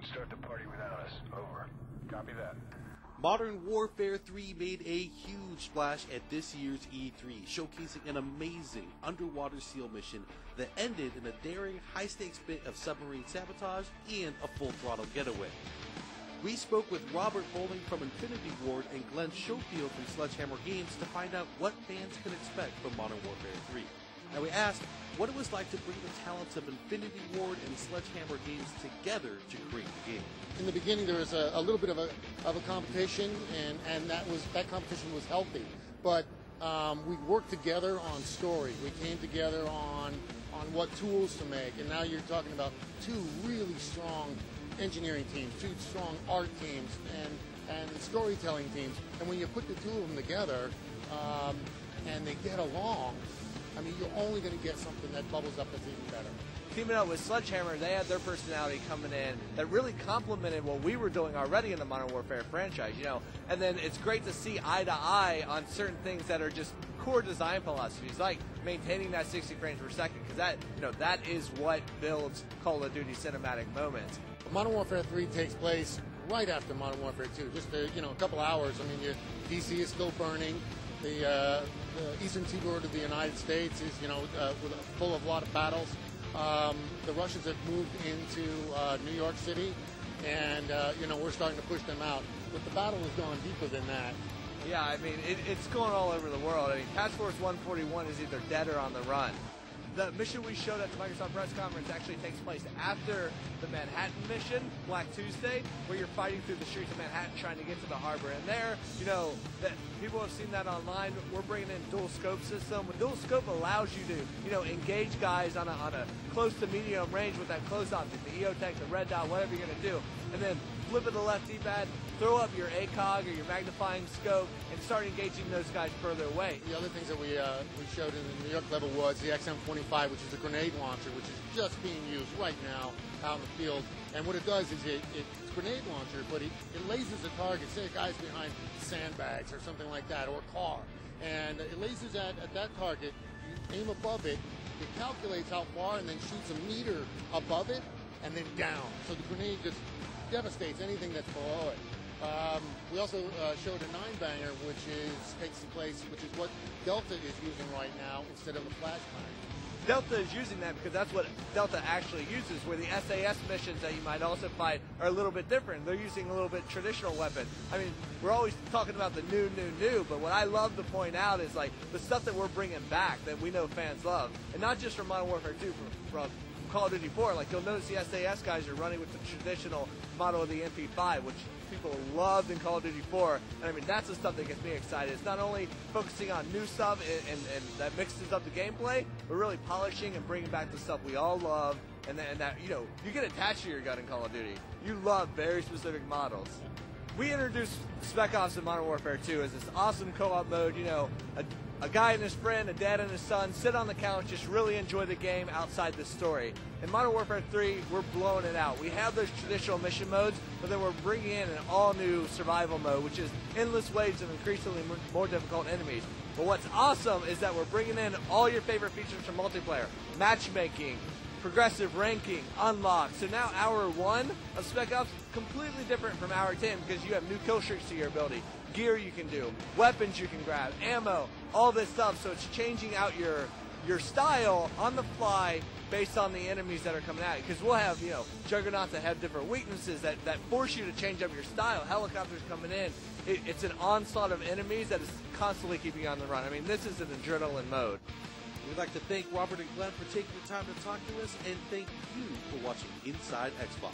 won't start the party without us. Over. Copy that. Modern Warfare 3 made a huge splash at this year's E3, showcasing an amazing underwater SEAL mission that ended in a daring, high-stakes bit of submarine sabotage and a full-throttle getaway. We spoke with Robert Bowling from Infinity Ward and Glenn Schofield from Sledgehammer Games to find out what fans can expect from Modern Warfare 3. And we asked what it was like to bring the talents of Infinity Ward and Sledgehammer Games together to create the game. In the beginning, there was a little bit of a competition, and that competition was healthy. But we worked together on story. We came together on what tools to make, and now you're talking about two really strong engineering teams, two strong art teams, and storytelling teams. And when you put the two of them together, and they get along, I mean, you're only going to get something that bubbles up that's even better. Teaming up with Sledgehammer, they had their personality coming in that really complemented what we were doing already in the Modern Warfare franchise, And then it's great to see eye to eye on certain things that are just core design philosophies, like maintaining that 60 frames per second, because that is what builds Call of Duty cinematic moments. Modern Warfare 3 takes place right after Modern Warfare 2, just a couple hours. I mean, DC is still burning. The eastern seaboard of the United States is, full of a lot of battles. The Russians have moved into New York City, and, we're starting to push them out. But the battle has gone deeper than that. Yeah, I mean, it's going all over the world. I mean, Task Force 141 is either dead or on the run. The mission we showed at the Microsoft press conference actually takes place after the Manhattan mission, Black Tuesday, where you're fighting through the streets of Manhattan trying to get to the harbor. And there, that people have seen that online. We're bringing in dual scope system. The dual scope allows you to, engage guys on a close to medium range with that close object, the EOTech, the red dot, whatever you're going to do, and then flip it to the left D-pad, throw up your ACOG or your magnifying scope, and start engaging those guys further away. The other things that we showed in the New York level was the XM25, which is a grenade launcher, which is just being used right now out in the field. And what it does is it's a grenade launcher, but it lasers a target, say a guy's behind sandbags or something like that, or a car. And it lasers at that target, you aim above it, it calculates how far, and then shoots a meter above it, and then down. So the grenade just devastates anything that's below it. We also showed a 9-banger, which takes place, which is what Delta is using right now instead of a flashbang. Delta is using that because that's what Delta actually uses, where the SAS missions that you might also fight are a little bit different. They're using a little bit traditional weapon. I mean, we're always talking about the new, but what I love to point out is like the stuff that we're bringing back that we know fans love, and not just from Modern Warfare 2, from Call of Duty 4. Like, you'll notice the SAS guys are running with the traditional model of the MP5, which people loved in Call of Duty 4. And I mean, that's the stuff that gets me excited. It's not only focusing on new stuff and that mixes up the gameplay, but really polishing and bringing back the stuff we all love. And that you get attached to your gun in Call of Duty. You love very specific models. We introduced Spec Ops in Modern Warfare 2 as this awesome co-op mode, a guy and his friend, a dad and his son, sit on the couch, just really enjoy the game outside the story. In Modern Warfare 3, we're blowing it out. We have those traditional mission modes, but then we're bringing in an all-new survival mode, which is endless waves of increasingly more difficult enemies. But what's awesome is that we're bringing in all your favorite features from multiplayer, matchmaking, progressive ranking, unlocked. So now Hour 1 of Spec Ops is completely different from Hour 10 because you have new kill streaks to your ability, gear you can do, weapons you can grab, ammo, all this stuff. So it's changing out your style on the fly based on the enemies that are coming at you. Because we'll have, juggernauts that have different weaknesses that force you to change up your style. Helicopters coming in. It's an onslaught of enemies that is constantly keeping you on the run. I mean, this is an adrenaline mode. We'd like to thank Robert and Glenn for taking the time to talk to us, and thank you for watching Inside Xbox.